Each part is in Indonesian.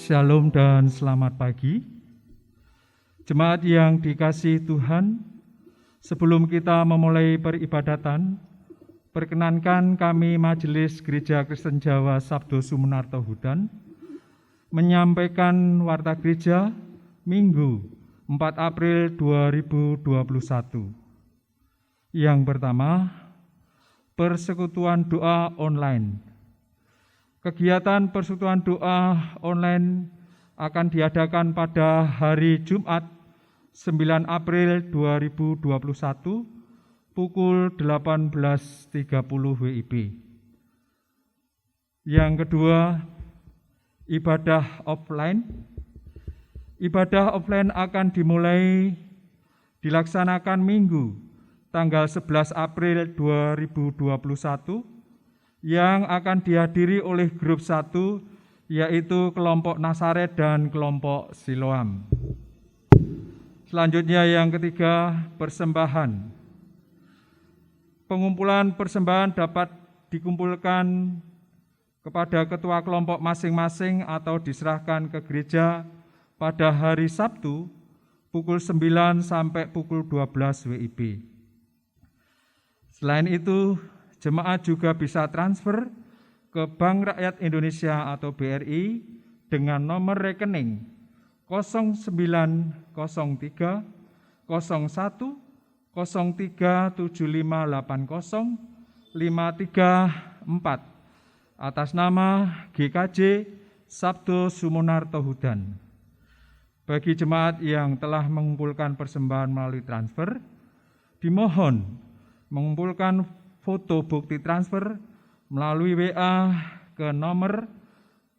Shalom dan selamat pagi. Jemaat yang dikasihi Tuhan, sebelum kita memulai peribadatan, perkenankan kami Majelis Gereja Kristen Jawa Sabdo Sumunarto Hudan menyampaikan warta gereja Minggu 4 April 2021. Yang pertama, persekutuan doa online. Kegiatan persekutuan doa online akan diadakan pada hari Jumat 9 April 2021 pukul 18.30 WIB. Yang kedua, ibadah offline. Ibadah offline akan dimulai dilaksanakan Minggu tanggal 11 April 2021 yang akan dihadiri oleh grup 1, yaitu kelompok Nasaret dan kelompok Siloam. Selanjutnya yang ketiga, persembahan. Pengumpulan persembahan dapat dikumpulkan kepada ketua kelompok masing-masing atau diserahkan ke gereja pada hari Sabtu pukul 9 sampai pukul 12 WIB. Selain itu, jemaat juga bisa transfer ke Bank Rakyat Indonesia atau BRI dengan nomor rekening 0903 01 03 7580 534 atas nama GKJ Sabdo Sumunarto Hudan. Bagi jemaat yang telah mengumpulkan persembahan melalui transfer, dimohon mengumpulkan foto bukti transfer melalui WA ke nomor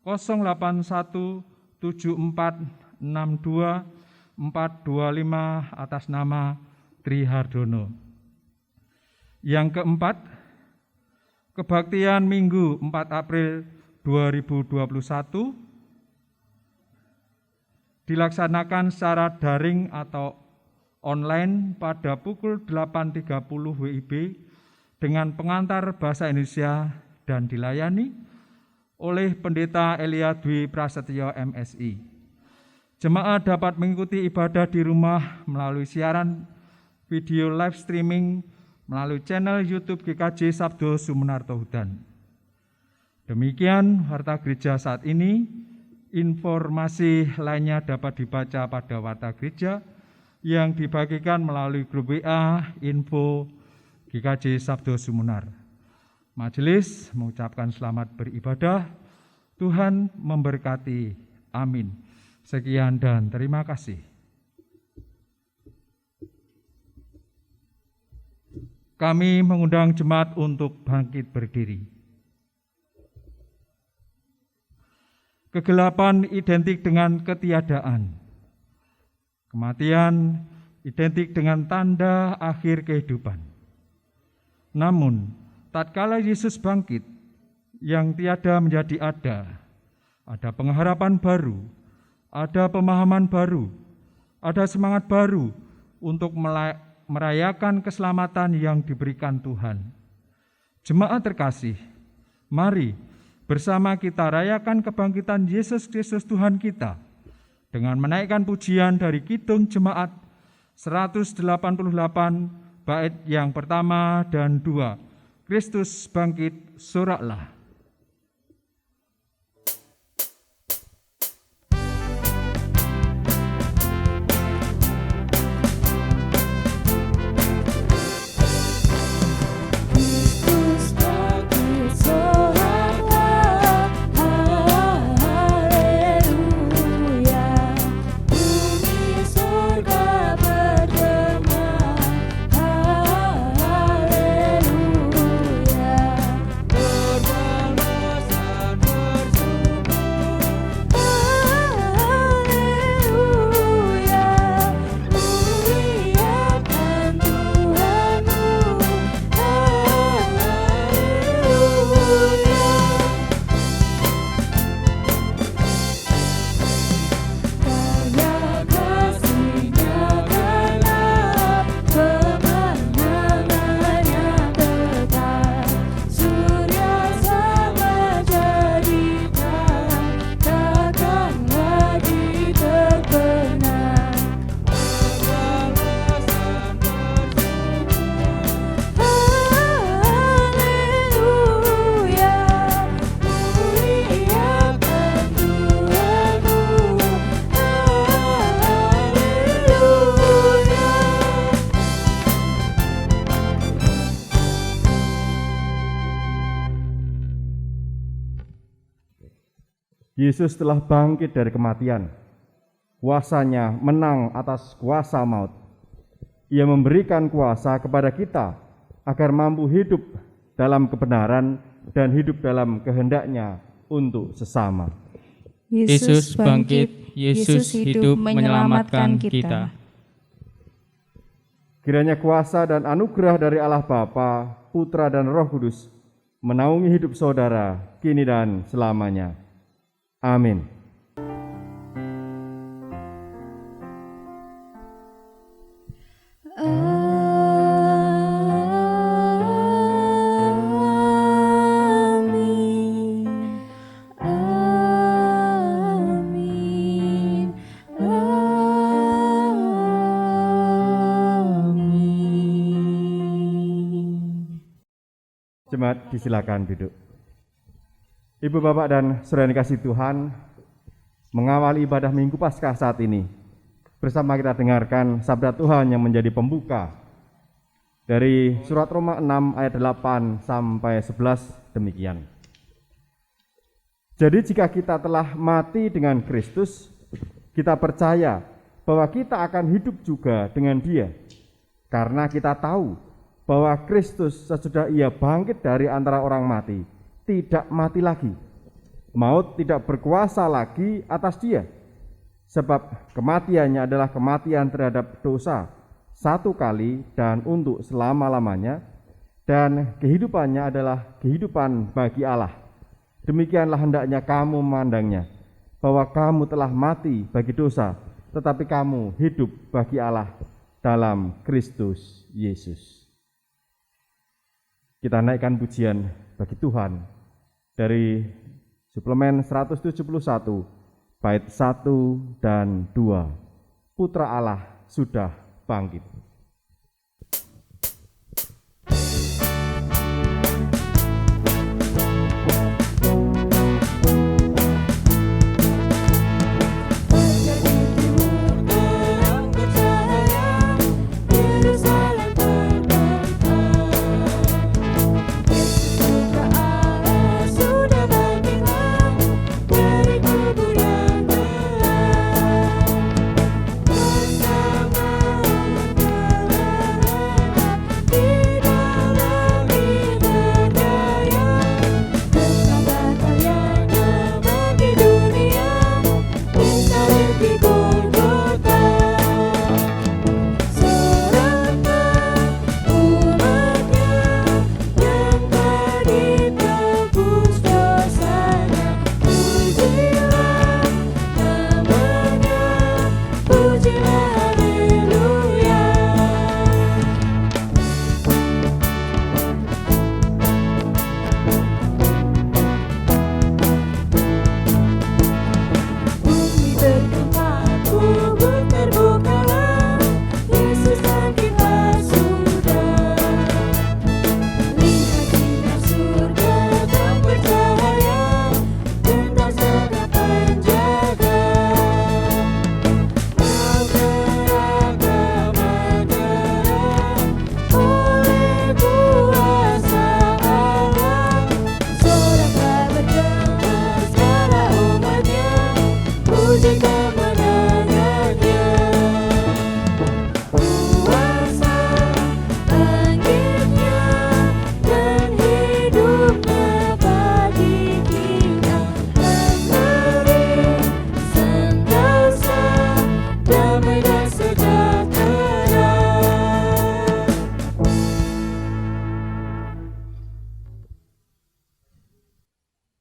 0817462425 atas nama Tri Hardono. Yang keempat, kebaktian Minggu 4 April 2021 dilaksanakan secara daring atau online pada pukul 8.30 WIB dengan pengantar bahasa Indonesia dan dilayani oleh Pendeta Elia Dwi Prasetyo MSI. Jemaat dapat mengikuti ibadah di rumah melalui siaran video live streaming melalui channel YouTube GKJ Sabdo Sumunarto Hudan. Demikian warta gereja saat ini. Informasi lainnya dapat dibaca pada warta gereja yang dibagikan melalui grup WA info GKJ Sabdo Sumunar. Majelis mengucapkan selamat beribadah. Tuhan memberkati. Amin. Sekian dan terima kasih. Kami mengundang jemaat untuk bangkit berdiri. Kegelapan identik dengan ketiadaan. Kematian identik dengan tanda akhir kehidupan. Namun, tatkala Yesus bangkit, yang tiada menjadi ada pengharapan baru, ada pemahaman baru, ada semangat baru untuk merayakan keselamatan yang diberikan Tuhan. Jemaat terkasih, mari bersama kita rayakan kebangkitan Yesus Kristus Tuhan kita dengan menaikkan pujian dari Kidung Jemaat 188 bait yang pertama dan 2, Kristus bangkit, soraklah. Haleluya, Yesus telah bangkit dari kematian. Kuasanya menang atas kuasa maut. Ia memberikan kuasa kepada kita agar mampu hidup dalam kebenaran dan hidup dalam kehendak-Nya untuk sesama. Yesus bangkit, Yesus hidup menyelamatkan kita. Kiranya kuasa dan anugerah dari Allah Bapa, Putra dan Roh Kudus menaungi hidup saudara kini dan selamanya. Amin. Jemaat disilakan duduk. Ibu, Bapak, dan saudara yang dikasihi Tuhan, mengawali ibadah Minggu Paskah saat ini, bersama kita dengarkan sabda Tuhan yang menjadi pembuka dari surat Roma 6 ayat 8 sampai 11 demikian. Jadi jika kita telah mati dengan Kristus, kita percaya bahwa kita akan hidup juga dengan Dia, karena kita tahu bahwa Kristus sesudah Ia bangkit dari antara orang mati, tidak mati lagi. Maut tidak berkuasa lagi atas Dia, sebab kematiannya adalah kematian terhadap dosa satu kali dan untuk selama-lamanya, dan kehidupannya adalah kehidupan bagi Allah. Demikianlah hendaknya kamu memandangnya, bahwa kamu telah mati bagi dosa, tetapi kamu hidup bagi Allah dalam Kristus Yesus. Kita naikkan pujian bagi Tuhan dari suplemen 171 bait 1 dan 2. Putra Allah sudah bangkit.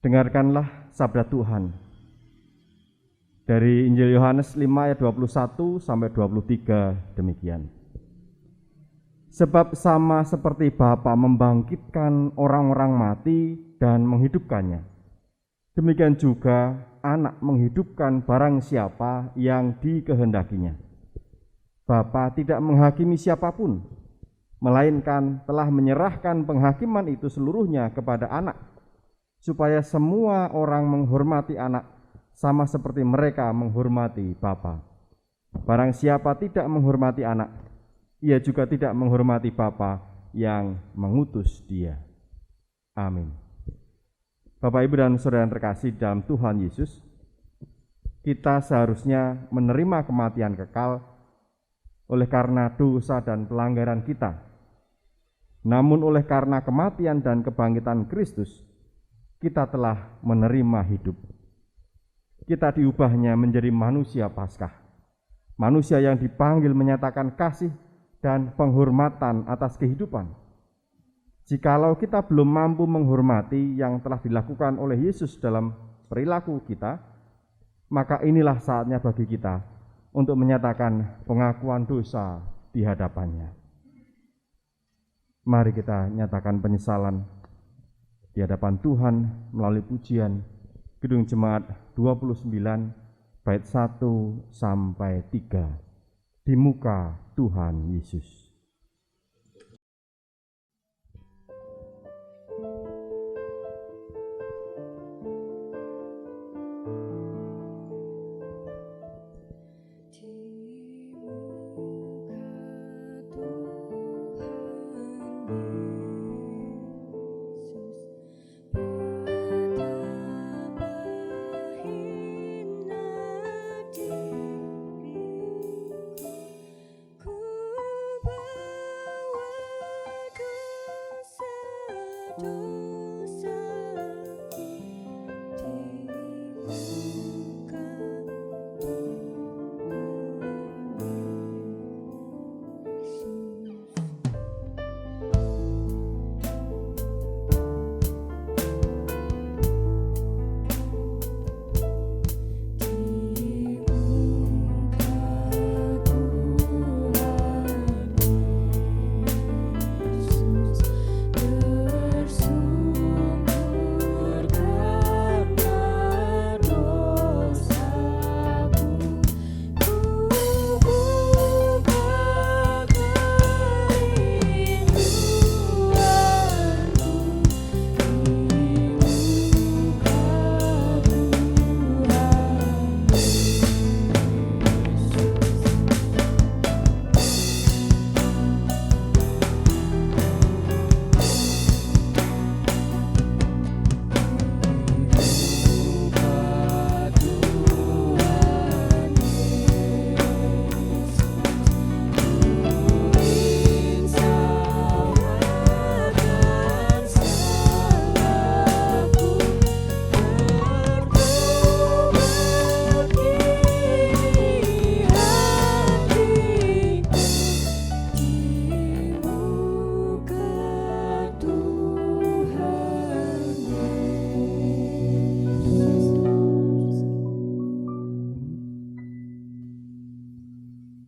Dengarkanlah sabda Tuhan dari Injil Yohanes 5 ayat 21 sampai 23 demikian. Sebab sama seperti Bapa membangkitkan orang-orang mati dan menghidupkannya, demikian juga Anak menghidupkan barang siapa yang dikehendakinya. Bapa tidak menghakimi siapapun, melainkan telah menyerahkan penghakiman itu seluruhnya kepada Anak, supaya semua orang menghormati Anak sama seperti mereka menghormati Bapa. Barang siapa tidak menghormati Anak, ia juga tidak menghormati Bapa yang mengutus Dia. Amin. Bapak, Ibu, dan saudara yang terkasih dalam Tuhan Yesus, kita seharusnya menerima kematian kekal oleh karena dosa dan pelanggaran kita. Namun oleh karena kematian dan kebangkitan Kristus, kita telah menerima hidup. Kita diubahnya menjadi manusia Paskah, manusia yang dipanggil menyatakan kasih dan penghormatan atas kehidupan. Jikalau kita belum mampu menghormati yang telah dilakukan oleh Yesus dalam perilaku kita, maka inilah saatnya bagi kita untuk menyatakan pengakuan dosa di hadapannya. Mari kita nyatakan penyesalan di hadapan Tuhan melalui pujian Kidung Jemaat 29 bait 1 sampai 3 di muka Tuhan Yesus.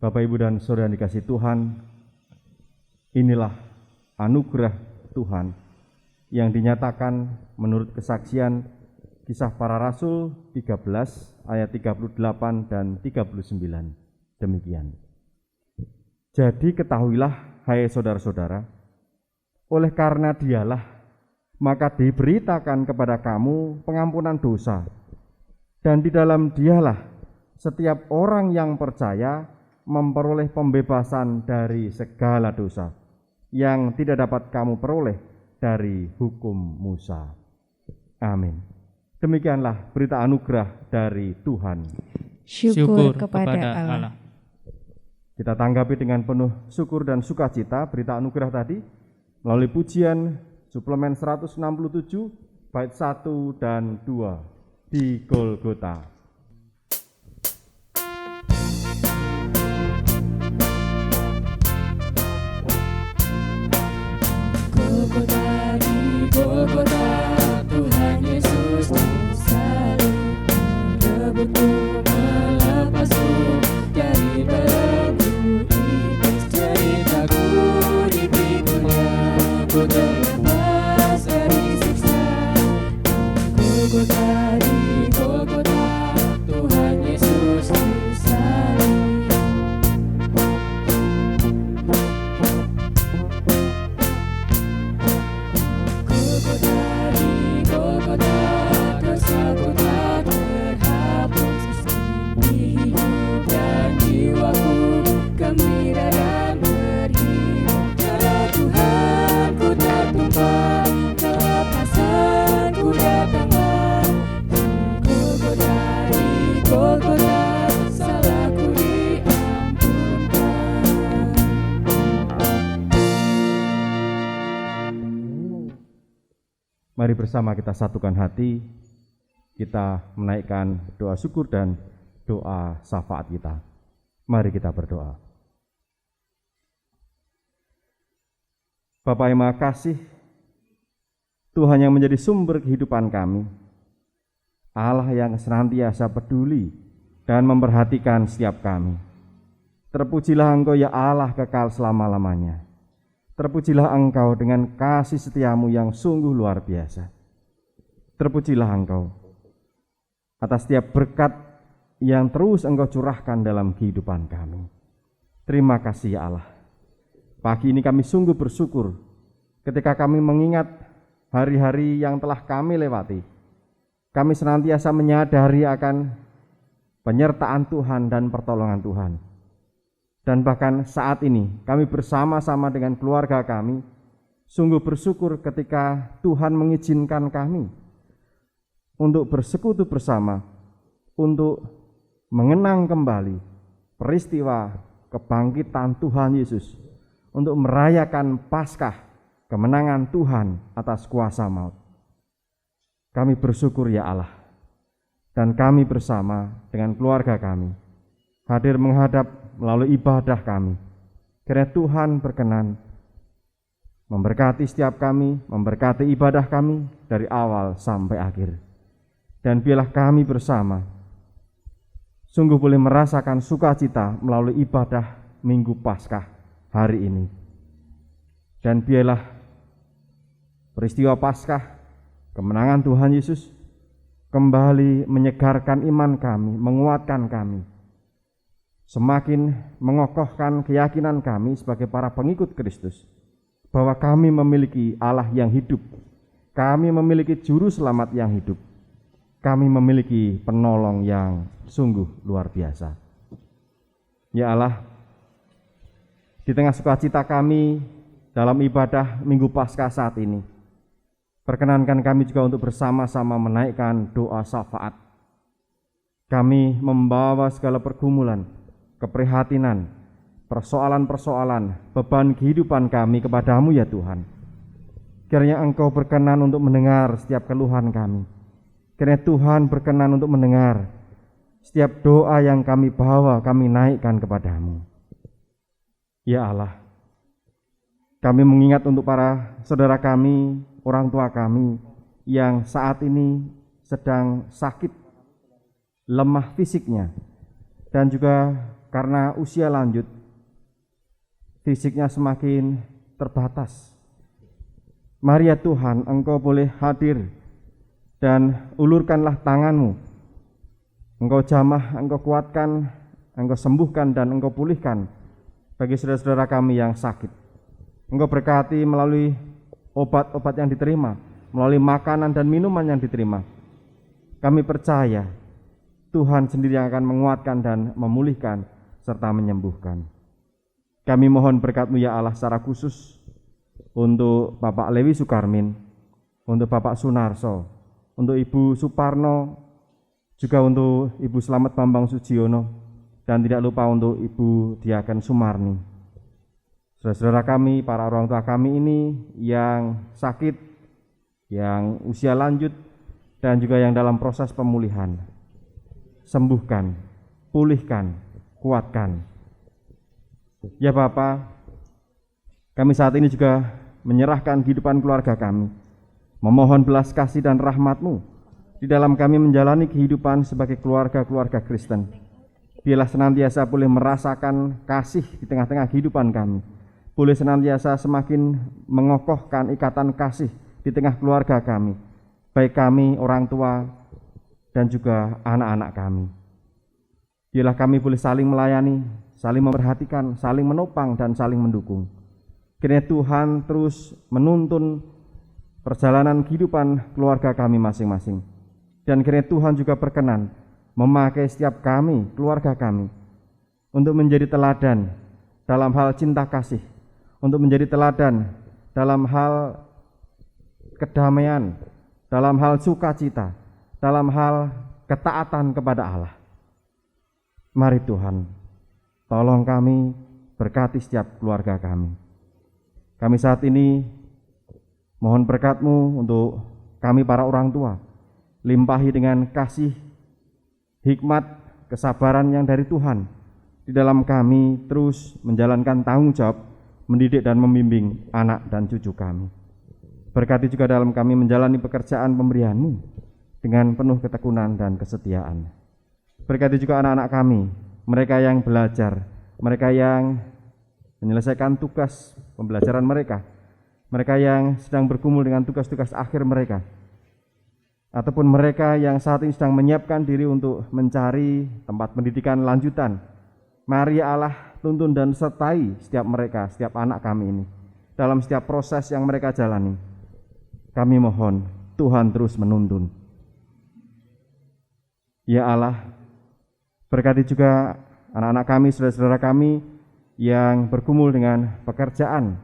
Bapak, Ibu, dan Saudara yang dikasihi Tuhan, inilah anugerah Tuhan yang dinyatakan menurut kesaksian Kisah Para Rasul 13 ayat 38 dan 39. Demikian. Jadi ketahuilah, hai saudara-saudara, oleh karena Dialah, maka diberitakan kepada kamu pengampunan dosa, dan di dalam Dialah setiap orang yang percaya memperoleh pembebasan dari segala dosa yang tidak dapat kamu peroleh dari hukum Musa. Amin. Demikianlah berita anugerah dari Tuhan. Syukur kepada Allah. Kita tanggapi dengan penuh syukur dan sukacita berita anugerah tadi melalui pujian suplemen 167 bait 1 dan 2 di Golgota. Golgota, Tuhan Yesus disalib, rebutku, melepasku dari belenggu iblis. Ceritaku dipikunya, ku terlepas dari siksa. Di Golgota, Mari bersama kita satukan hati, kita menaikkan doa syukur dan doa syafaat kita. Mari kita berdoa. Bapa yang Maha Kasih, Tuhan yang menjadi sumber kehidupan kami, Allah yang senantiasa peduli dan memperhatikan setiap kami. Terpujilah Engkau ya Allah kekal selama-lamanya. Terpujilah Engkau dengan kasih setiamu yang sungguh luar biasa. Terpujilah Engkau atas setiap berkat yang terus Engkau curahkan dalam kehidupan kami. Terima kasih ya Allah. Pagi ini kami sungguh bersyukur ketika kami mengingat hari-hari yang telah kami lewati. Kami senantiasa menyadari akan penyertaan Tuhan dan pertolongan Tuhan. Dan bahkan saat ini kami bersama-sama dengan keluarga kami sungguh bersyukur ketika Tuhan mengizinkan kami untuk bersekutu bersama, untuk mengenang kembali peristiwa kebangkitan Tuhan Yesus, untuk merayakan Paskah, kemenangan Tuhan atas kuasa maut. Kami bersyukur ya Allah, dan kami bersama dengan keluarga kami hadir menghadap melalui ibadah kami. Kiranya Tuhan berkenan memberkati setiap kami, memberkati ibadah kami dari awal sampai akhir. Dan biarlah kami bersama sungguh boleh merasakan sukacita melalui ibadah Minggu Paskah hari ini. Dan biarlah peristiwa Paskah, kemenangan Tuhan Yesus kembali menyegarkan iman kami, menguatkan kami, semakin mengokohkan keyakinan kami sebagai para pengikut Kristus bahwa kami memiliki Allah yang hidup, kami memiliki juru selamat yang hidup, kami memiliki penolong yang sungguh luar biasa. Ya Allah, di tengah sukacita kami dalam ibadah Minggu Paskah saat ini, perkenankan kami juga untuk bersama-sama menaikkan doa syafaat. Kami membawa segala pergumulan, keprihatinan, persoalan-persoalan, beban kehidupan kami kepadamu ya Tuhan. Kiranya Engkau berkenan untuk mendengar setiap keluhan kami. Kiranya Tuhan berkenan untuk mendengar setiap doa yang kami bawa, kami naikkan kepadamu. Ya Allah, kami mengingat untuk para saudara kami, orang tua kami yang saat ini sedang sakit, lemah fisiknya, dan juga karena usia lanjut, fisiknya semakin terbatas. Mari ya Tuhan, Engkau boleh hadir dan ulurkanlah tangan-Mu. Engkau jamah, Engkau kuatkan, Engkau sembuhkan dan Engkau pulihkan bagi saudara-saudara kami yang sakit. Engkau berkati melalui obat-obat yang diterima, melalui makanan dan minuman yang diterima. Kami percaya Tuhan sendiri yang akan menguatkan dan memulihkan serta menyembuhkan. Kami mohon berkat-Mu ya Allah secara khusus untuk Bapak Lewi Sukarmin, untuk Bapak Sunarso, untuk Ibu Suparno, juga untuk Ibu Slamet Bambang Sujiono, dan tidak lupa untuk Ibu Diaken Sumarni. Saudara-saudara kami, para orang tua kami ini yang sakit, yang usia lanjut, dan juga yang dalam proses pemulihan, sembuhkan, pulihkan, kuatkan. Ya Bapa, kami saat ini juga menyerahkan kehidupan keluarga kami, memohon belas kasih dan rahmat-Mu di dalam kami menjalani kehidupan sebagai keluarga-keluarga Kristen. Biarlah senantiasa boleh merasakan kasih di tengah-tengah kehidupan kami, boleh senantiasa semakin mengokohkan ikatan kasih di tengah keluarga kami, baik kami, orang tua, dan juga anak-anak kami. Biarlah kami boleh saling melayani, saling memperhatikan, saling menopang, dan saling mendukung. Kiranya Tuhan terus menuntun perjalanan kehidupan keluarga kami masing-masing. Dan kiranya Tuhan juga berkenan memakai setiap kami, keluarga kami, untuk menjadi teladan dalam hal cinta kasih, untuk menjadi teladan dalam hal kedamaian, dalam hal sukacita, dalam hal ketaatan kepada Allah. Mari Tuhan, tolong kami, berkati setiap keluarga kami. Kami saat ini mohon berkat-Mu untuk kami para orang tua, limpahi dengan kasih, hikmat, kesabaran yang dari Tuhan di dalam kami terus menjalankan tanggung jawab mendidik dan membimbing anak dan cucu kami. Berkati juga dalam kami menjalani pekerjaan pemberian-Mu dengan penuh ketekunan dan kesetiaan. Berkati juga anak-anak kami, mereka yang belajar, mereka yang menyelesaikan tugas pembelajaran mereka, mereka yang sedang bergumul dengan tugas-tugas akhir mereka, ataupun mereka yang saat ini sedang menyiapkan diri untuk mencari tempat pendidikan lanjutan. Mari ya Allah, tuntun dan sertai setiap mereka, setiap anak kami ini dalam setiap proses yang mereka jalani. Kami mohon Tuhan terus menuntun. Ya Allah, berkati juga anak-anak kami, saudara-saudara kami yang bergumul dengan pekerjaan,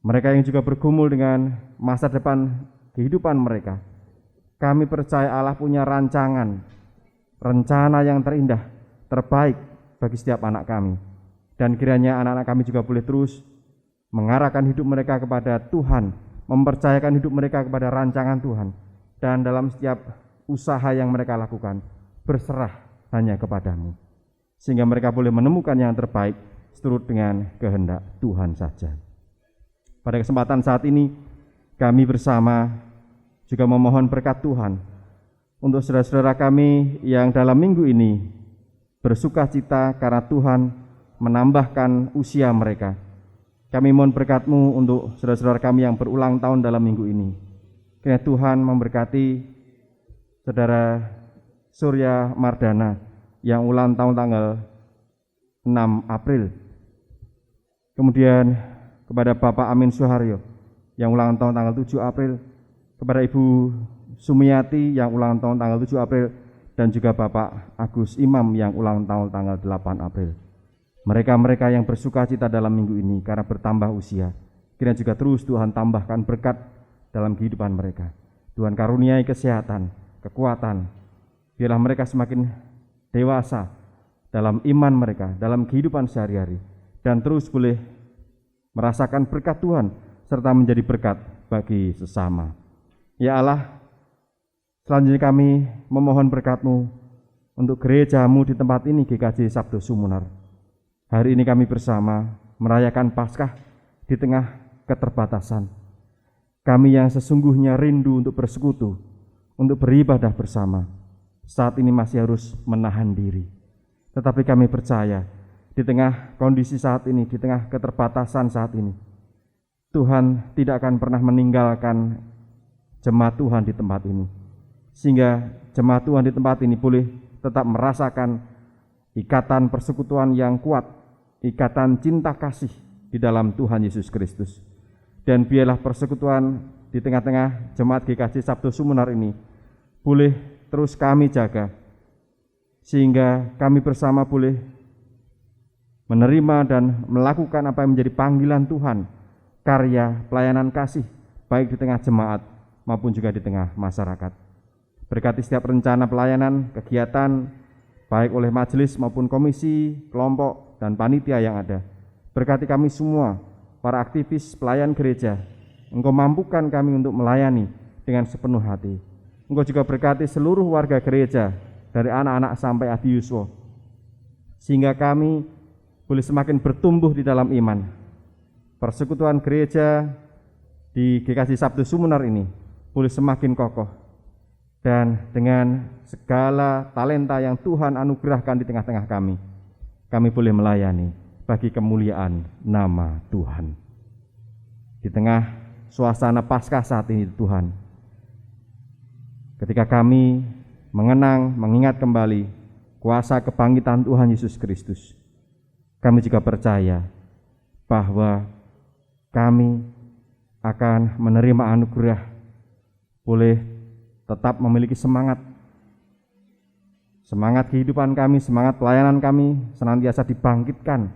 mereka yang juga bergumul dengan masa depan kehidupan mereka. Kami percaya Allah punya rancangan, rencana yang terindah, terbaik bagi setiap anak kami. Dan kiranya anak-anak kami juga boleh terus mengarahkan hidup mereka kepada Tuhan, mempercayakan hidup mereka kepada rancangan Tuhan, dan dalam setiap usaha yang mereka lakukan berserah hanya kepadamu, sehingga mereka boleh menemukan yang terbaik seturut dengan kehendak Tuhan saja. Pada kesempatan saat ini kami bersama juga memohon berkat Tuhan untuk saudara-saudara kami yang dalam minggu ini bersuka cita karena Tuhan menambahkan usia mereka. Kami mohon berkat-Mu untuk saudara-saudara kami yang berulang tahun dalam minggu ini. Kiranya Tuhan memberkati saudara Surya Mardana yang ulang tahun tanggal 6 April. Kemudian kepada Bapak Amin Suharyo yang ulang tahun tanggal 7 April, kepada Ibu Sumiati yang ulang tahun tanggal 7 April, dan juga Bapak Agus Imam yang ulang tahun tanggal 8 April. Mereka-mereka yang bersuka cita dalam minggu ini karena bertambah usia, kiranya juga terus Tuhan tambahkan berkat dalam kehidupan mereka. Tuhan karuniai kesehatan, kekuatan, biarlah mereka semakin dewasa dalam iman mereka, dalam kehidupan sehari-hari, dan terus boleh merasakan berkat Tuhan serta menjadi berkat bagi sesama. Ya Allah, selanjutnya kami memohon berkat-Mu untuk gereja-Mu di tempat ini, GKJ Sabdo Sumunar. Hari ini kami bersama merayakan Paskah di tengah keterbatasan. Kami yang sesungguhnya rindu untuk bersekutu, untuk beribadah bersama, saat ini masih harus menahan diri. Tetapi kami percaya di tengah kondisi saat ini, di tengah keterbatasan saat ini, Tuhan tidak akan pernah meninggalkan jemaat Tuhan di tempat ini, sehingga jemaat Tuhan di tempat ini boleh tetap merasakan ikatan persekutuan yang kuat, ikatan cinta kasih di dalam Tuhan Yesus Kristus. Dan biarlah persekutuan di tengah-tengah jemaat GKJ Sabdo Sumunar ini boleh terus kami jaga, sehingga kami bersama boleh menerima dan melakukan apa yang menjadi panggilan Tuhan, karya pelayanan kasih, baik di tengah jemaat maupun juga di tengah masyarakat. Berkati setiap rencana pelayanan, kegiatan, baik oleh majelis maupun komisi, kelompok, dan panitia yang ada. Berkati kami semua, para aktivis pelayan gereja. Engkau mampukan kami untuk melayani dengan sepenuh hati. Engkau juga berkati seluruh warga gereja, dari anak-anak sampai adiuswa, sehingga kami boleh semakin bertumbuh di dalam iman. Persekutuan gereja di GKJ Sabdo Sumunar ini boleh semakin kokoh, dan dengan segala talenta yang Tuhan anugerahkan di tengah-tengah kami boleh melayani bagi kemuliaan nama Tuhan. Di tengah suasana Paskah saat ini Tuhan, ketika kami mengingat kembali kuasa kebangkitan Tuhan Yesus Kristus, kami juga percaya bahwa kami akan menerima anugerah, boleh tetap memiliki semangat kehidupan kami, semangat pelayanan kami senantiasa dibangkitkan,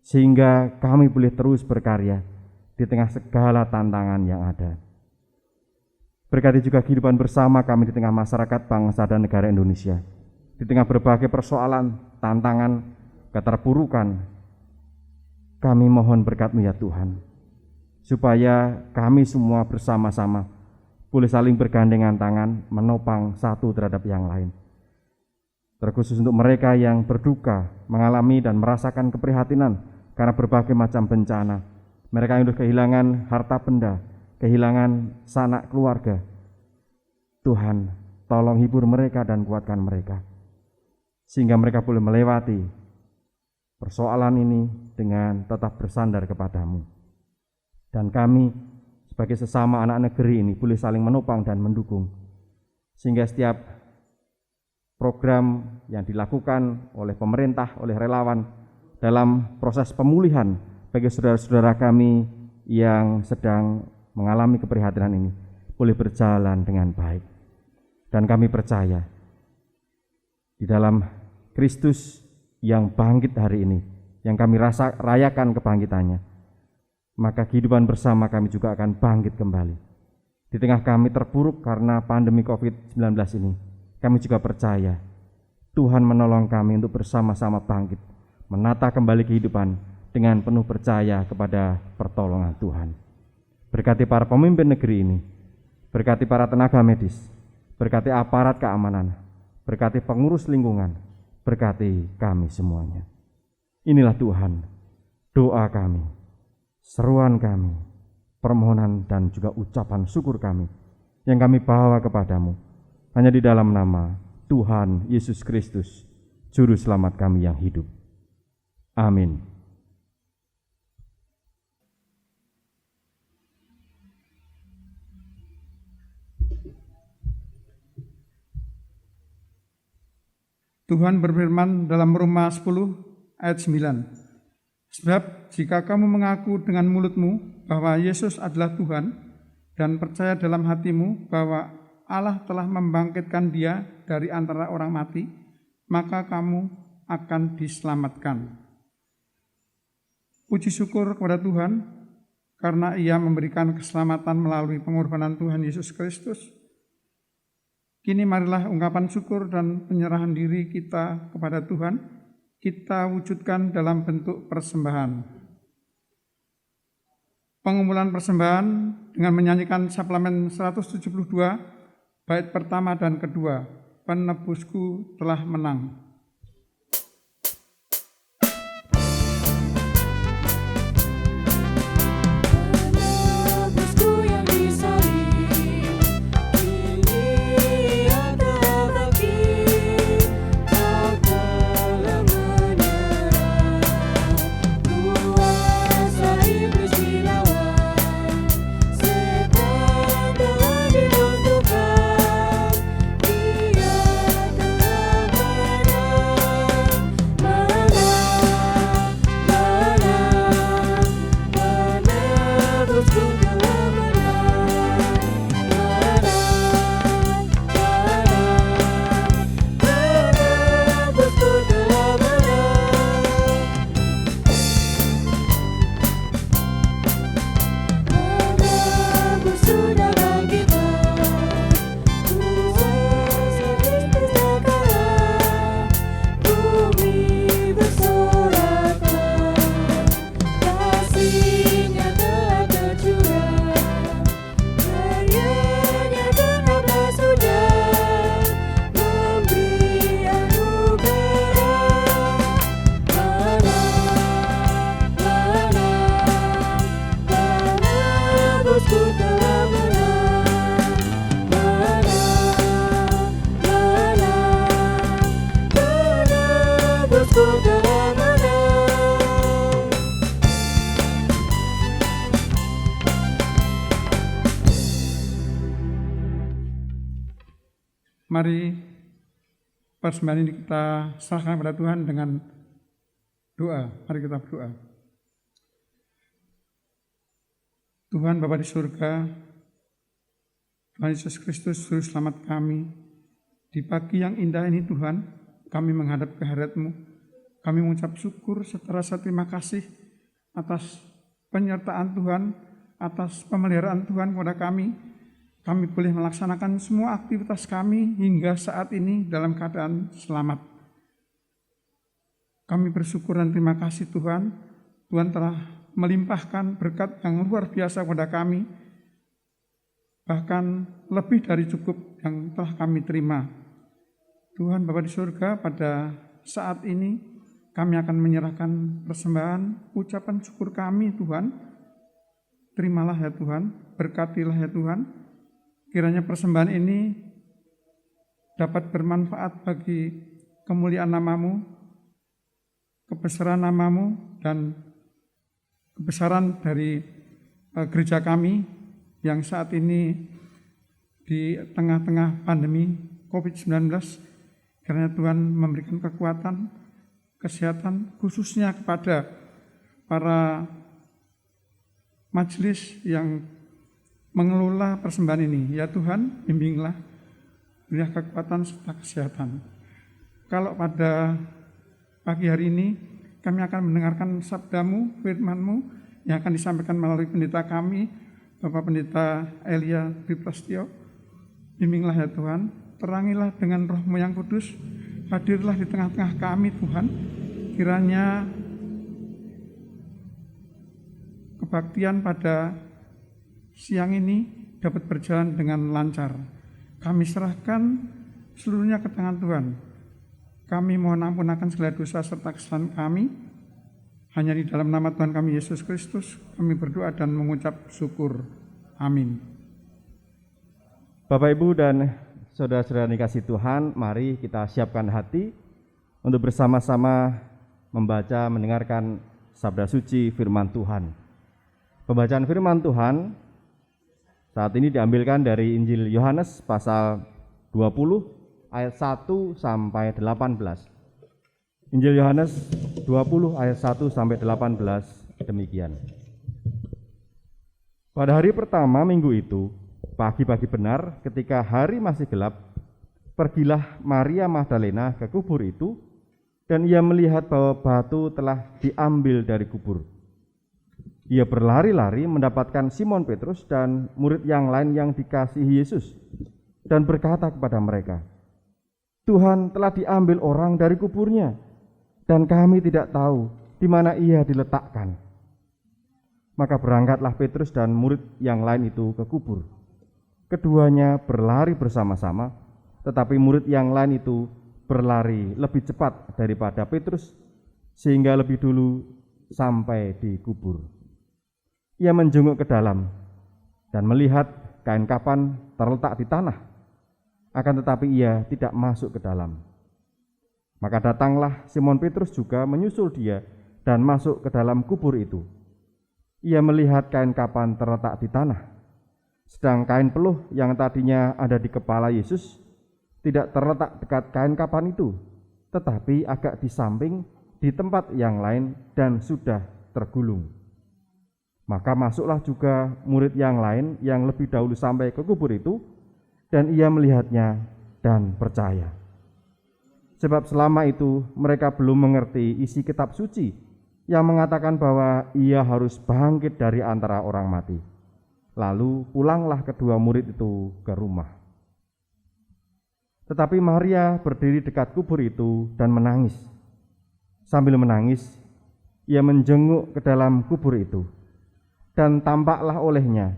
sehingga kami boleh terus berkarya di tengah segala tantangan yang ada. Berkati juga kehidupan bersama kami di tengah masyarakat bangsa dan negara Indonesia, di tengah berbagai persoalan, tantangan, keterpurukan. Kami mohon berkat-Mu ya Tuhan, supaya kami semua bersama-sama boleh saling bergandengan tangan, menopang satu terhadap yang lain. Terkhusus untuk mereka yang berduka, mengalami dan merasakan keprihatinan karena berbagai macam bencana. Mereka yang sudah kehilangan harta benda, kehilangan sanak keluarga. Tuhan, tolong hibur mereka dan kuatkan mereka, sehingga mereka boleh melewati persoalan ini dengan tetap bersandar kepadamu. Dan kami sebagai sesama anak negeri ini boleh saling menopang dan mendukung, sehingga setiap program yang dilakukan oleh pemerintah, oleh relawan dalam proses pemulihan bagi saudara-saudara kami yang sedang mengalami keprihatinan ini boleh berjalan dengan baik. Dan kami percaya di dalam Kristus yang bangkit hari ini, yang kami rayakan kebangkitannya, maka kehidupan bersama kami juga akan bangkit kembali. Di tengah kami terpuruk karena pandemi COVID-19 ini, kami juga percaya Tuhan menolong kami untuk bersama-sama bangkit, menata kembali kehidupan dengan penuh percaya kepada pertolongan Tuhan. Berkati para pemimpin negeri ini, berkati para tenaga medis, berkati aparat keamanan, berkati pengurus lingkungan, berkati kami semuanya. Inilah Tuhan, doa kami, seruan kami, permohonan dan juga ucapan syukur kami yang kami bawa kepadamu hanya di dalam nama Tuhan Yesus Kristus, Juru Selamat kami yang hidup. Amin. Tuhan berfirman dalam Roma 10 ayat 9. Sebab jika kamu mengaku dengan mulutmu bahwa Yesus adalah Tuhan dan percaya dalam hatimu bahwa Allah telah membangkitkan Dia dari antara orang mati, maka kamu akan diselamatkan. Puji syukur kepada Tuhan karena Ia memberikan keselamatan melalui pengorbanan Tuhan Yesus Kristus. Kini marilah ungkapan syukur dan penyerahan diri kita kepada Tuhan kita wujudkan dalam bentuk persembahan. Pengumpulan persembahan dengan menyanyikan suplemen 172 bait pertama dan kedua, penebusku telah menang. Mari persembahan ini kita serahkan kepada Tuhan dengan doa. Mari kita berdoa. Tuhan Bapa di surga, Tuhan Yesus Kristus, Juru Selamat kami, di pagi yang indah ini Tuhan, kami menghadap ke hadirat-Mu. Kami mengucap syukur serta rasa terima kasih atas penyertaan Tuhan, atas pemeliharaan Tuhan kepada kami. Kami boleh melaksanakan semua aktivitas kami hingga saat ini dalam keadaan selamat. Kami bersyukur dan terima kasih Tuhan. Tuhan telah melimpahkan berkat yang luar biasa kepada kami. bahkan lebih dari cukup yang telah kami terima. Tuhan Bapa di surga, pada saat ini kami akan menyerahkan persembahan ucapan syukur kami Tuhan. Terimalah ya Tuhan, berkatilah ya Tuhan. Kiranya persembahan ini dapat bermanfaat bagi kemuliaan nama-Mu, kebesaran nama-Mu, dan kebesaran dari gereja kami yang saat ini di tengah-tengah pandemi COVID-19. Kiranya Tuhan memberikan kekuatan, kesehatan, khususnya kepada para majelis yang mengelola persembahan ini. Ya Tuhan, bimbinglah, berilah kekuatan serta kesehatan. Kalau pada pagi hari ini kami akan mendengarkan sabda-Mu, firman-Mu yang akan disampaikan melalui pendeta kami, Bapak Pendeta Elia Diprastio. Bimbinglah ya Tuhan, terangilah dengan Roh-Mu yang kudus, hadirlah di tengah-tengah kami Tuhan. Kiranya kebaktian pada siang ini dapat berjalan dengan lancar. Kami serahkan seluruhnya ke tangan Tuhan. Kami mohon ampun akan segala dosa serta kesalahan kami. Hanya di dalam nama Tuhan kami Yesus Kristus kami berdoa dan mengucap syukur. Amin. Bapak, Ibu, dan saudara-saudara dikasih Tuhan, mari kita siapkan hati untuk bersama-sama membaca, mendengarkan sabda suci firman Tuhan. Pembacaan firman Tuhan saat ini diambilkan dari Injil Yohanes pasal 20 ayat 1 sampai 18. Injil Yohanes 20 ayat 1 sampai 18 demikian. Pada hari pertama minggu itu, pagi-pagi benar ketika hari masih gelap, pergilah Maria Magdalena ke kubur itu, dan ia melihat bahwa batu telah diambil dari kubur. Ia berlari-lari mendapatkan Simon Petrus dan murid yang lain yang dikasihi Yesus, dan berkata kepada mereka, "Tuhan, telah diambil orang dari kuburnya, dan kami tidak tahu di mana ia diletakkan." Maka berangkatlah Petrus dan murid yang lain itu ke kubur. Keduanya berlari bersama-sama, tetapi murid yang lain itu berlari lebih cepat daripada Petrus, sehingga lebih dulu sampai di kubur. Ia menjunguk ke dalam dan melihat kain kapan terletak di tanah, akan tetapi ia tidak masuk ke dalam. Maka datanglah Simon Petrus juga menyusul dia dan masuk ke dalam kubur itu. Ia melihat kain kapan terletak di tanah, sedang kain peluh yang tadinya ada di kepala Yesus tidak terletak dekat kain kapan itu, tetapi agak di samping di tempat yang lain dan sudah tergulung. Maka masuklah juga murid yang lain yang lebih dahulu sampai ke kubur itu, dan ia melihatnya dan percaya. Sebab selama itu mereka belum mengerti isi kitab suci yang mengatakan bahwa ia harus bangkit dari antara orang mati. Lalu pulanglah kedua murid itu ke rumah. Tetapi Maria berdiri dekat kubur itu dan menangis. Sambil menangis, ia menjenguk ke dalam kubur itu, dan tampaklah olehnya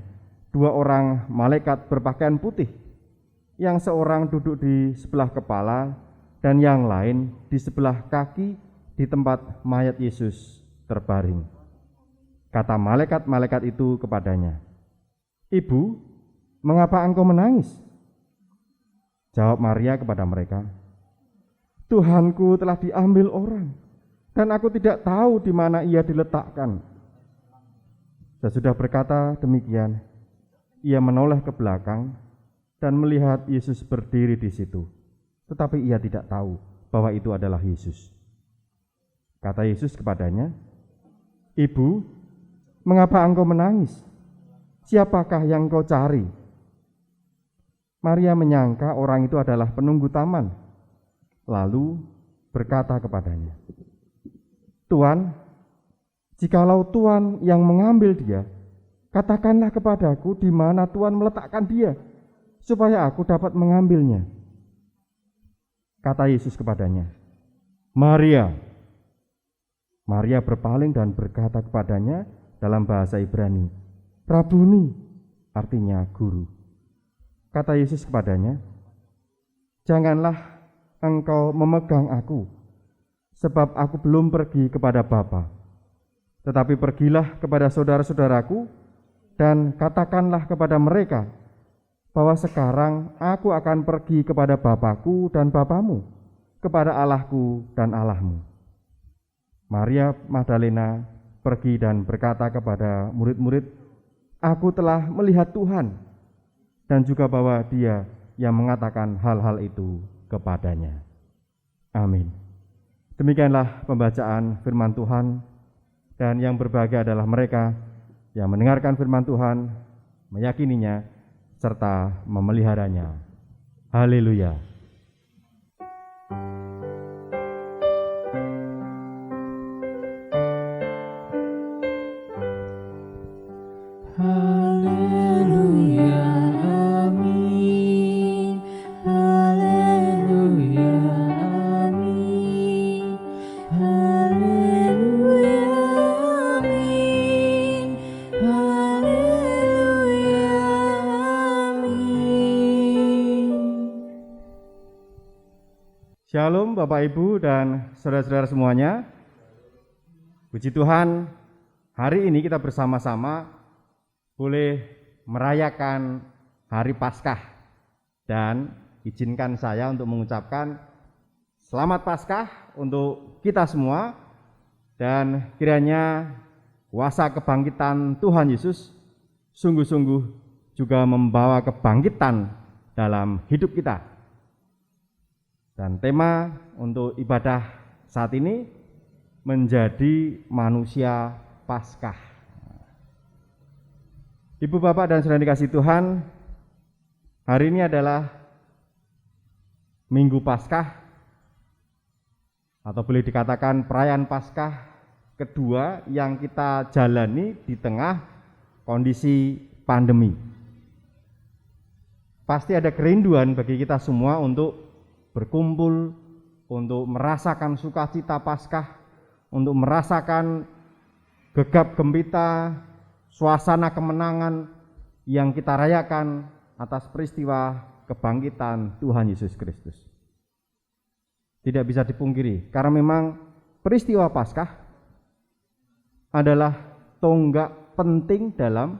dua orang malaikat berpakaian putih, yang seorang duduk di sebelah kepala dan yang lain di sebelah kaki di tempat mayat Yesus terbaring. Kata malaikat-malaikat itu kepadanya, "Ibu, mengapa engkau menangis?" Jawab Maria kepada mereka, "Tuhanku telah diambil orang, dan aku tidak tahu di mana ia diletakkan." Sesudah berkata demikian, ia menoleh ke belakang dan melihat Yesus berdiri di situ, tetapi ia tidak tahu bahwa itu adalah Yesus. Kata Yesus kepadanya, "Ibu, mengapa engkau menangis? Siapakah yang engkau cari?" Maria menyangka orang itu adalah penunggu taman, lalu berkata kepadanya, "Tuan, jikalau Tuan yang mengambil dia, katakanlah kepadaku di mana Tuan meletakkan dia, supaya aku dapat mengambilnya." Kata Yesus kepadanya, "Maria." Maria berpaling dan berkata kepadanya dalam bahasa Ibrani, "Rabuni," artinya guru. Kata Yesus kepadanya, "Janganlah engkau memegang aku, sebab aku belum pergi kepada Bapa. Tetapi pergilah kepada saudara-saudaraku dan katakanlah kepada mereka bahwa sekarang aku akan pergi kepada Bapakku dan Bapamu, kepada Allahku dan Allahmu." Maria Magdalena pergi dan berkata kepada murid-murid, "Aku telah melihat Tuhan," dan juga bahwa Dia yang mengatakan hal-hal itu kepadanya. Amin. Demikianlah pembacaan firman Tuhan, dan yang berbahagia adalah mereka yang mendengarkan firman Tuhan, meyakininya, serta memeliharanya. Haleluya. Haleluya, amin. Haleluya, amin. Haleluya, amin. Haleluya, amin. Shalom Bapak Ibu dan saudara-saudara semuanya. Puji Tuhan, hari ini kita bersama-sama boleh merayakan Hari Paskah, dan izinkan saya untuk mengucapkan Selamat Paskah untuk kita semua, dan kiranya kuasa kebangkitan Tuhan Yesus sungguh-sungguh juga membawa kebangkitan dalam hidup kita. Dan tema untuk ibadah saat ini menjadi manusia Paskah. Ibu, Bapak, dan saudara dikasihi Tuhan, hari ini adalah Minggu Paskah, atau boleh dikatakan perayaan Paskah kedua yang kita jalani di tengah kondisi pandemi. Pasti ada kerinduan bagi kita semua untuk berkumpul, untuk merasakan sukacita Paskah, untuk merasakan gegap gempita suasana kemenangan yang kita rayakan atas peristiwa kebangkitan Tuhan Yesus Kristus. Tidak bisa dipungkiri, karena memang peristiwa Paskah adalah tonggak penting dalam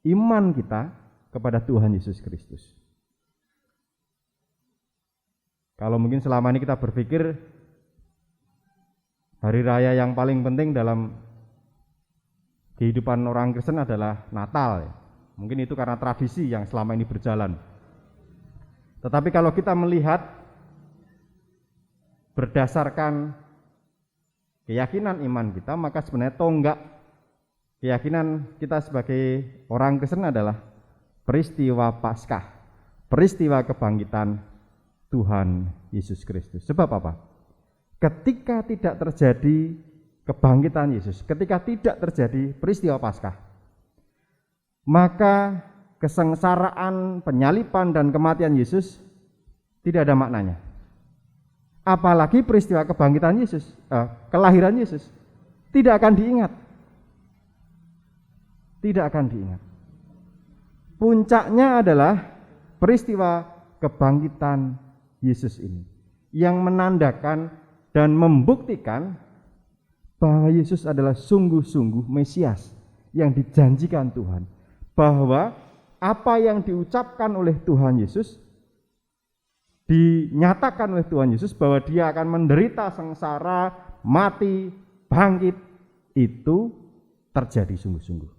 iman kita kepada Tuhan Yesus Kristus. Kalau mungkin selama ini kita berpikir hari raya yang paling penting dalam kehidupan orang Kristen adalah Natal, ya. Mungkin itu karena tradisi yang selama ini berjalan. Tetapi kalau kita melihat berdasarkan keyakinan iman kita, maka sebenarnya tonggak keyakinan kita sebagai orang Kristen adalah peristiwa Paskah, peristiwa kebangkitan Tuhan Yesus Kristus. Sebab apa? Ketika tidak terjadi kebangkitan Yesus, ketika tidak terjadi peristiwa Paskah, maka kesengsaraan, penyaliban, dan kematian Yesus tidak ada maknanya. Apalagi peristiwa kebangkitan Yesus, kelahiran Yesus, tidak akan diingat. Tidak akan diingat. Puncaknya adalah peristiwa kebangkitan Yesus ini, yang menandakan dan membuktikan bahwa Yesus adalah sungguh-sungguh Mesias yang dijanjikan Tuhan, bahwa apa yang diucapkan oleh Tuhan Yesus, dinyatakan oleh Tuhan Yesus bahwa Dia akan menderita sengsara, mati, bangkit, itu terjadi sungguh-sungguh.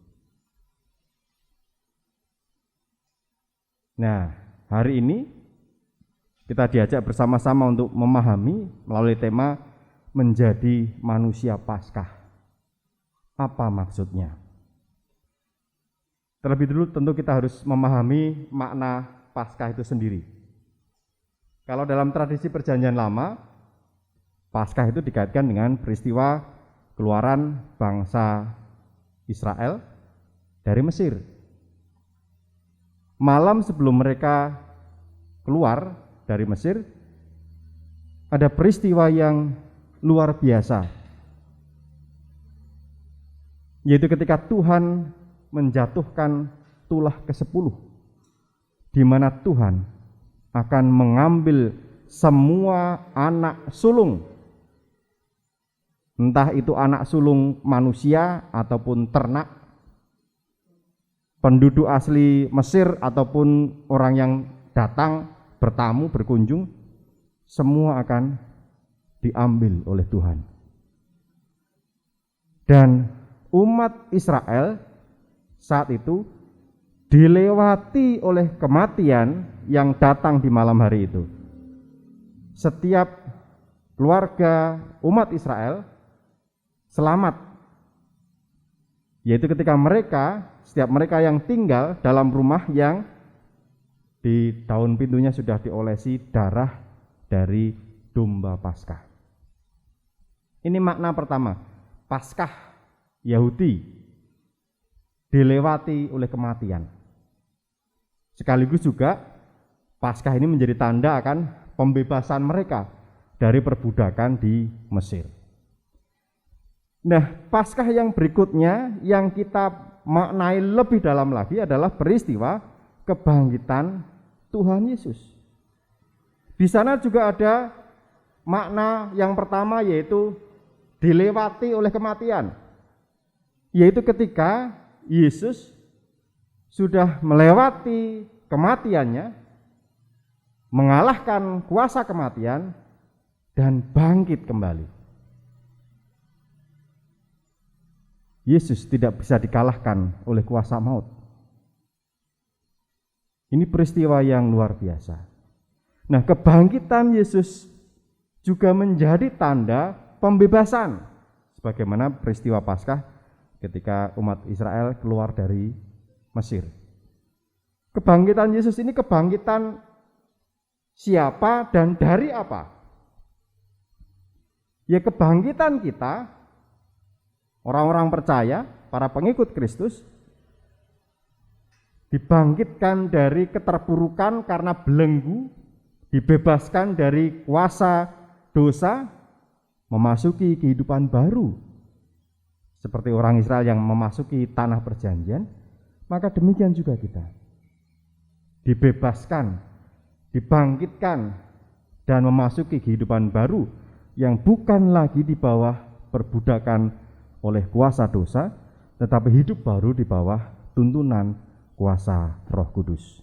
Nah, hari ini kita diajak bersama-sama untuk memahami melalui tema menjadi manusia Paskah. Apa maksudnya? Terlebih dulu tentu kita harus memahami makna Paskah itu sendiri. Kalau dalam tradisi Perjanjian Lama, Paskah itu dikaitkan dengan peristiwa keluaran bangsa Israel dari Mesir. Malam sebelum mereka keluar dari Mesir, ada peristiwa yang luar biasa, yaitu ketika Tuhan menjatuhkan tulah ke-10 di di mana Tuhan akan mengambil semua anak sulung, entah itu anak sulung manusia ataupun ternak, penduduk asli Mesir ataupun orang yang datang bertamu berkunjung, semua akan diambil oleh Tuhan. Dan umat Israel saat itu dilewati oleh kematian yang datang di malam hari itu. Setiap keluarga umat Israel selamat, yaitu ketika setiap mereka yang tinggal dalam rumah yang di daun pintunya sudah diolesi darah dari domba Paskah. Ini makna pertama, Paskah Yahudi dilewati oleh kematian. Sekaligus juga Paskah ini menjadi tanda akan pembebasan mereka dari perbudakan di Mesir. Nah, Paskah yang berikutnya yang kita maknai lebih dalam lagi adalah peristiwa kebangkitan Tuhan Yesus. Di sana juga ada makna yang pertama, yaitu dilewati oleh kematian, yaitu ketika Yesus sudah melewati kematiannya, mengalahkan kuasa kematian dan bangkit kembali. Yesus tidak bisa dikalahkan oleh kuasa maut. Ini peristiwa yang luar biasa. Nah, kebangkitan Yesus juga menjadi tanda pembebasan, sebagaimana peristiwa Paskah ketika umat Israel keluar dari Mesir. Kebangkitan Yesus ini kebangkitan siapa dan dari apa? Ya, kebangkitan kita, orang-orang percaya, para pengikut Kristus, dibangkitkan dari keterpurukan karena belenggu, dibebaskan dari kuasa dosa, memasuki kehidupan baru. Seperti orang Israel yang memasuki tanah perjanjian, maka demikian juga kita. Dibebaskan, dibangkitkan, dan memasuki kehidupan baru yang bukan lagi di bawah perbudakan oleh kuasa dosa, tetapi hidup baru di bawah tuntunan kuasa Roh Kudus.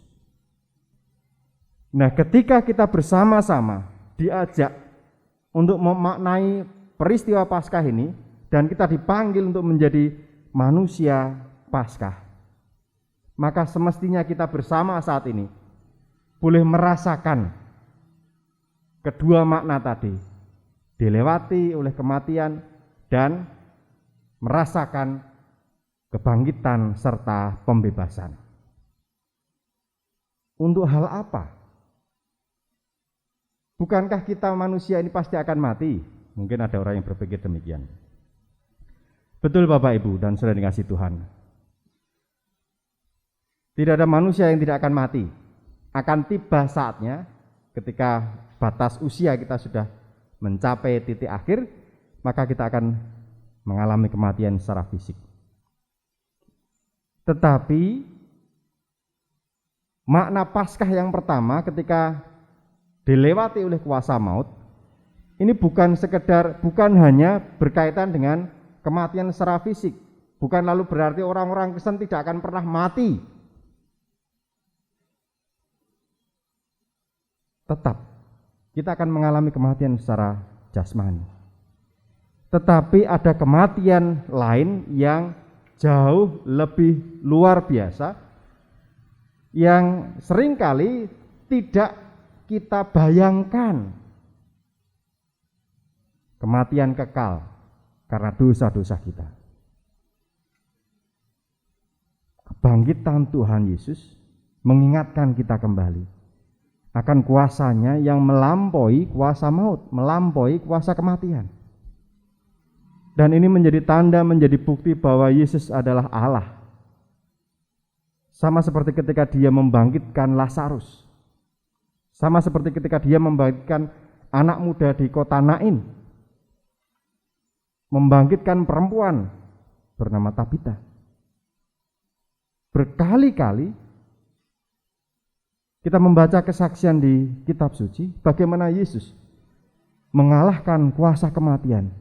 Nah, ketika kita bersama-sama diajak untuk memaknai peristiwa Paskah ini, dan kita dipanggil untuk menjadi manusia Paskah, maka semestinya kita bersama saat ini boleh merasakan kedua makna tadi, dilewati oleh kematian dan merasakan kebangkitan serta pembebasan. Untuk hal apa? Bukankah kita manusia ini pasti akan mati? Mungkin ada orang yang berpikir demikian. Betul Bapak Ibu dan saudara dikasihi Tuhan. Tidak ada manusia yang tidak akan mati. Akan tiba saatnya ketika batas usia kita sudah mencapai titik akhir, maka kita akan mengalami kematian secara fisik. Tetapi makna Paskah yang pertama ketika dilewati oleh kuasa maut, ini bukan hanya berkaitan dengan kematian secara fisik, bukan lalu berarti orang-orang Kristen tidak akan pernah mati. Tetap kita akan mengalami kematian secara jasmani. Tetapi ada kematian lain yang jauh lebih luar biasa, yang seringkali tidak kita bayangkan. Kematian kekal karena dosa-dosa kita. Kebangkitan Tuhan Yesus mengingatkan kita kembali akan kuasanya yang melampaui kuasa maut, melampaui kuasa kematian. Dan ini menjadi tanda, menjadi bukti bahwa Yesus adalah Allah. Sama seperti ketika dia membangkitkan Lazarus. Sama seperti ketika dia membangkitkan anak muda di kota Nain. Membangkitkan perempuan bernama Tabita. Berkali-kali Kita membaca kesaksian di kitab suci, bagaimana Yesus mengalahkan kuasa kematian,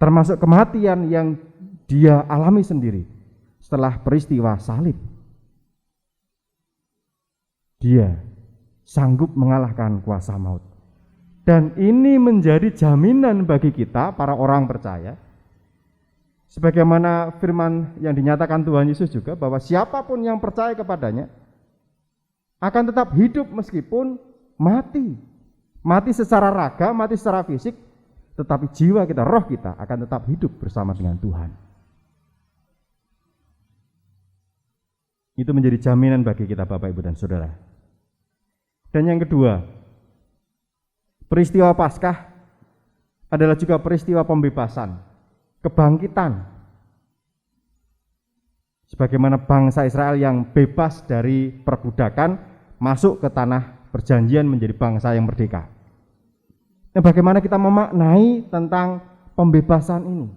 termasuk kematian yang dia alami sendiri setelah peristiwa salib. Dia sanggup mengalahkan kuasa maut. Dan ini menjadi jaminan bagi kita, para orang percaya, sebagaimana firman yang dinyatakan Tuhan Yesus juga, bahwa siapapun yang percaya kepadanya akan tetap hidup meskipun mati. Mati secara raga, mati secara fisik, tetapi jiwa kita, roh kita akan tetap hidup bersama dengan Tuhan. Itu menjadi jaminan bagi kita, Bapak, Ibu, dan Saudara. Dan yang kedua, peristiwa Paskah adalah juga peristiwa pembebasan, kebangkitan. Sebagaimana bangsa Israel yang bebas dari perbudakan masuk ke tanah perjanjian menjadi bangsa yang merdeka. Nah, bagaimana kita memaknai tentang pembebasan ini,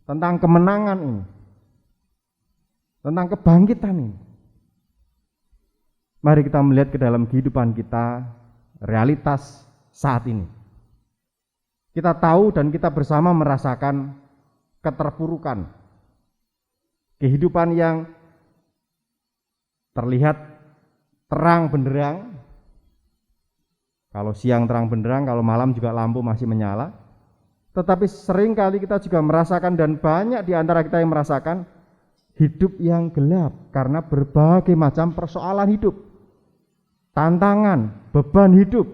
tentang kemenangan ini, tentang kebangkitan ini. Mari kita melihat ke dalam kehidupan kita, realitas saat ini. Kita tahu dan kita bersama merasakan keterpurukan, kehidupan yang terlihat terang benderang. Kalau siang terang benderang, kalau malam juga lampu masih menyala. Tetapi seringkali kita juga merasakan, dan banyak di antara kita yang merasakan hidup yang gelap karena berbagai macam persoalan hidup, tantangan, beban hidup.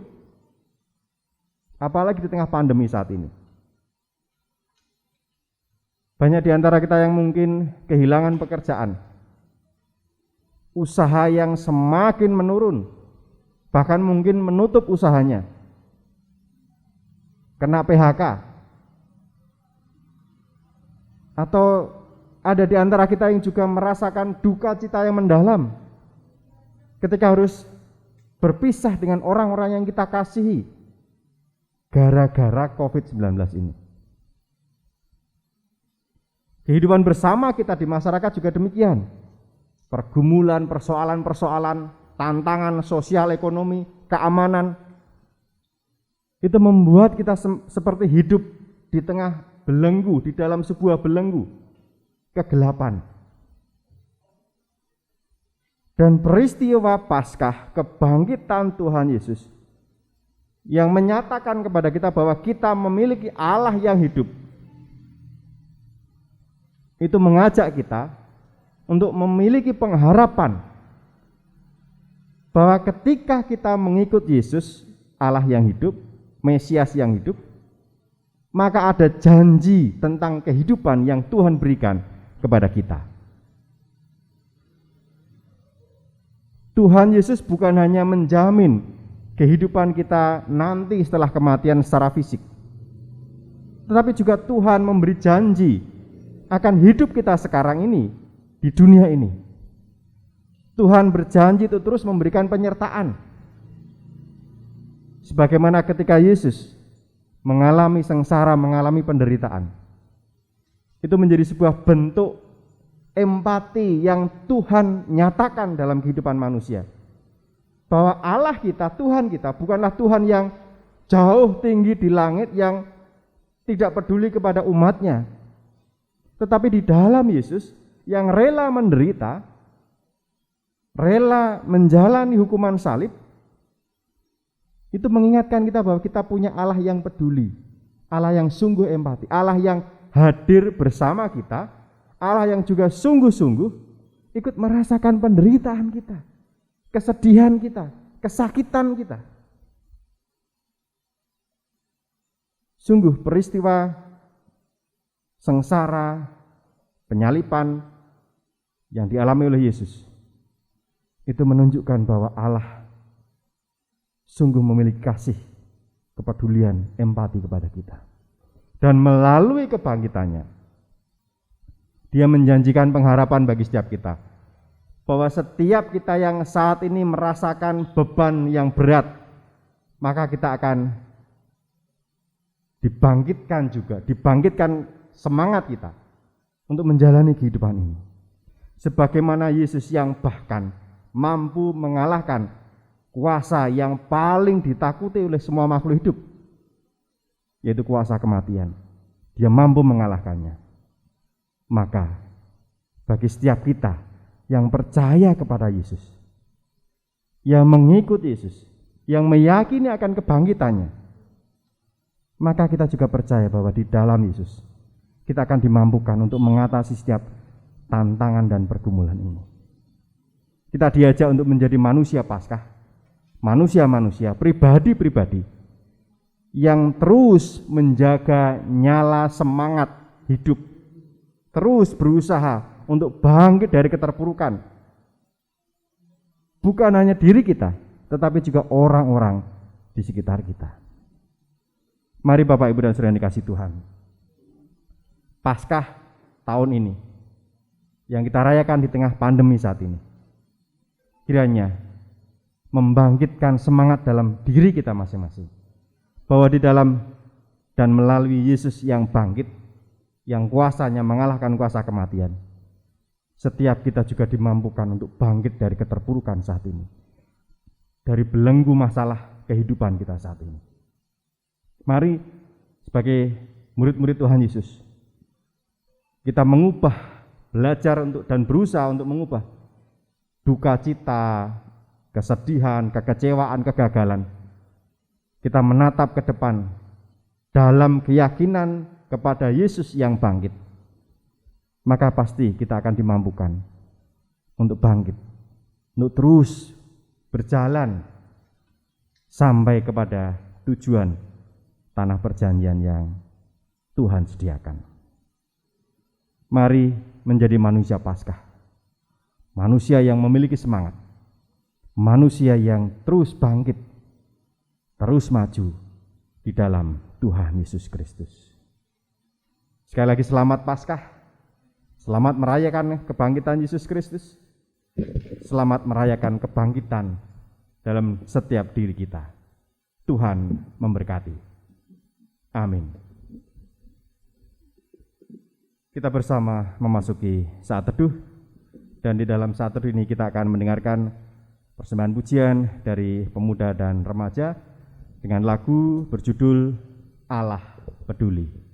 Apalagi di tengah pandemi saat ini. Banyak di antara kita yang mungkin kehilangan pekerjaan, usaha yang semakin menurun, bahkan mungkin menutup usahanya, kena PHK. Atau ada di antara kita yang juga merasakan duka cita yang mendalam ketika harus berpisah dengan orang-orang yang kita kasihi gara-gara COVID-19 ini. Kehidupan bersama kita di masyarakat juga demikian. Pergumulan, persoalan-persoalan, tantangan sosial, ekonomi, keamanan, itu membuat kita seperti hidup di tengah belenggu, di dalam sebuah belenggu kegelapan. Dan peristiwa Paskah, kebangkitan Tuhan Yesus yang menyatakan kepada kita bahwa kita memiliki Allah yang hidup, itu mengajak kita untuk memiliki pengharapan bahwa ketika kita mengikut Yesus, Allah yang hidup, Mesias yang hidup, maka ada janji tentang kehidupan yang Tuhan berikan kepada kita. Tuhan Yesus bukan hanya menjamin kehidupan kita nanti setelah kematian secara fisik, tetapi juga Tuhan memberi janji akan hidup kita sekarang ini di dunia ini. Tuhan berjanji untuk terus memberikan penyertaan. Sebagaimana ketika Yesus mengalami sengsara, mengalami penderitaan. Itu menjadi sebuah bentuk empati yang Tuhan nyatakan dalam kehidupan manusia. Bahwa Allah kita, Tuhan kita bukanlah Tuhan yang jauh tinggi di langit, yang tidak peduli kepada umatnya. Tetapi di dalam Yesus yang rela menderita, rela menjalani hukuman salib, itu mengingatkan kita bahwa kita punya Allah yang peduli, Allah yang sungguh empati, Allah yang hadir bersama kita, Allah yang juga sungguh-sungguh ikut merasakan penderitaan kita, kesedihan kita, kesakitan kita. Sungguh peristiwa sengsara, penyalipan yang dialami oleh Yesus itu menunjukkan bahwa Allah sungguh memiliki kasih, kepedulian, empati kepada kita. Dan melalui kebangkitannya, Dia menjanjikan pengharapan bagi setiap kita, bahwa setiap kita yang saat ini merasakan beban yang berat, maka kita akan dibangkitkan juga, dibangkitkan semangat kita untuk menjalani kehidupan ini. Sebagaimana Yesus yang bahkan mampu mengalahkan kuasa yang paling ditakuti oleh semua makhluk hidup, yaitu kuasa kematian. Dia mampu mengalahkannya. Maka bagi setiap kita yang percaya kepada Yesus, yang mengikut Yesus, yang meyakini akan kebangkitannya, maka kita juga percaya bahwa di dalam Yesus kita akan dimampukan untuk mengatasi setiap tantangan dan pergumulan ini. Kita diajak untuk menjadi manusia Paskah, manusia-manusia, pribadi-pribadi yang terus menjaga nyala semangat hidup, terus berusaha untuk bangkit dari keterpurukan. Bukan hanya diri kita, tetapi juga orang-orang di sekitar kita. Mari Bapak Ibu dan Saudara yang dikasihi Tuhan, Paskah tahun ini yang kita rayakan di tengah pandemi saat ini, kiranya membangkitkan semangat dalam diri kita masing-masing, bahwa di dalam dan melalui Yesus yang bangkit, yang kuasanya mengalahkan kuasa kematian, setiap kita juga dimampukan untuk bangkit dari keterpurukan saat ini, dari belenggu masalah kehidupan kita saat ini. Mari sebagai murid-murid Tuhan Yesus, kita mengubah, belajar untuk dan berusaha untuk mengubah duka cita, kesedihan, kekecewaan, kegagalan. Kita menatap ke depan dalam keyakinan kepada Yesus yang bangkit. Maka pasti kita akan dimampukan untuk bangkit, untuk terus berjalan sampai kepada tujuan tanah perjanjian yang Tuhan sediakan. Mari menjadi manusia Paskah, manusia yang memiliki semangat, manusia yang terus bangkit, terus maju di dalam Tuhan Yesus Kristus. Sekali lagi selamat Paskah, selamat merayakan kebangkitan Yesus Kristus, selamat merayakan kebangkitan dalam setiap diri kita. Tuhan memberkati. Amin. Kita bersama memasuki saat teduh, dan di dalam saat teduh ini kita akan mendengarkan persembahan pujian dari pemuda dan remaja dengan lagu berjudul Allah Peduli.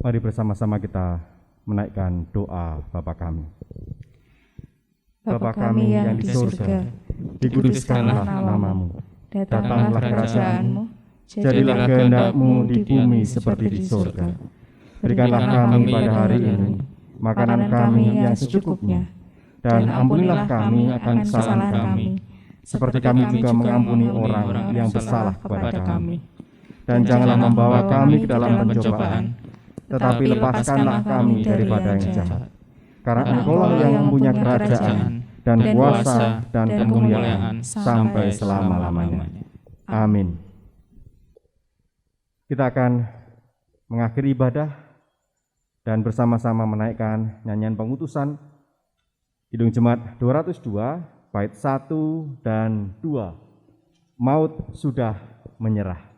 Mari bersama-sama kita menaikkan doa Bapa kami. Bapa kami yang di surga, dikuduskanlah namamu, datanglah kerajaanmu, jadilah kehendak-mu di bumi seperti di surga. Berikanlah kami pada hari ini makanan kami yang secukupnya, dan ampunilah kami akan kesalahan kami, seperti kami juga mengampuni orang yang bersalah kepada kami. Dan janganlah membawa kami ke dalam pencobaan, tetapi lepaskanlah kami daripada yang jahat. Karena Engkau yang mempunyai kerajaan dan kuasa dan kemuliaan sampai selama-lamanya. Amin. Kita akan mengakhiri ibadah dan bersama-sama menaikkan nyanyian pengutusan Kidung Jemaat 202 bait 1 dan 2. Maut sudah menyerah.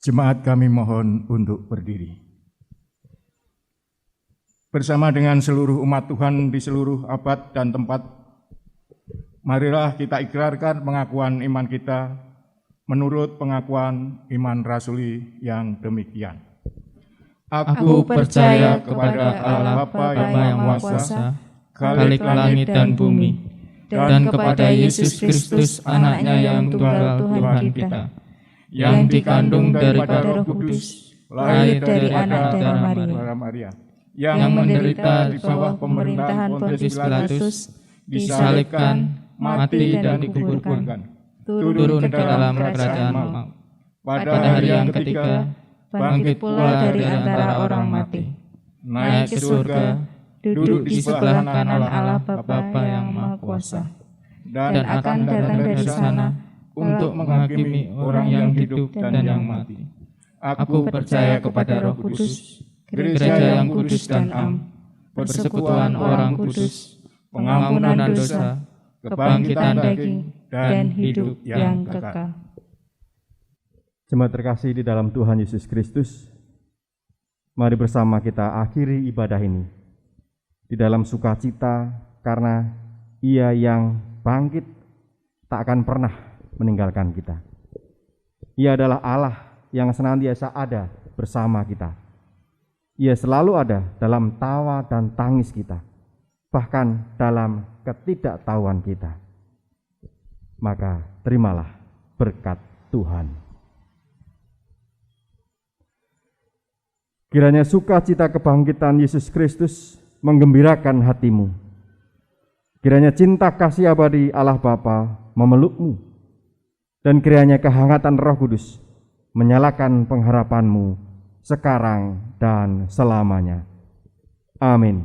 Jemaat kami mohon untuk berdiri. Bersama dengan seluruh umat Tuhan di seluruh abad dan tempat, marilah kita ikrarkan pengakuan iman kita menurut pengakuan iman rasuli yang demikian. Aku percaya kepada Allah Bapa yang Maha Kuasa, Khalik langit dan bumi, dan kepada Yesus Kristus, Anaknya yang tunggal Tuhan kita, yang dikandung daripada Roh Kudus, lahir dari anak darah Maria, yang menderita di bawah pemerintahan Pontius Pilatus, disalibkan, mati dan dikuburkan, turun ke dalam kerajaan maut. Pada hari yang ketiga, bangkit pula dari antara orang mati, naik ke surga, duduk di sebelah kanan Allah Bapa yang Maha Kuasa, dan akan datang dari sana untuk menghakimi orang yang hidup dan yang mati. Aku percaya kepada Roh Kudus, gereja yang kudus dan am, persekutuan orang kudus, pengampunan dosa, kebangkitan daging, dan hidup yang kekal. Jemaat terkasih di dalam Tuhan Yesus Kristus, mari bersama kita akhiri ibadah ini di dalam sukacita karena Ia yang bangkit tak akan pernah meninggalkan kita. Ia adalah Allah yang senantiasa ada bersama kita. Ia selalu ada dalam tawa dan tangis kita, bahkan dalam ketidaktahuan kita. Maka terimalah berkat Tuhan. Kiranya sukacita kebangkitan Yesus Kristus menggembirakan hatimu. Kiranya cinta kasih abadi Allah Bapa memelukmu. Dan kiranya kehangatan Roh Kudus menyalakan pengharapanmu sekarang dan selamanya. Amin.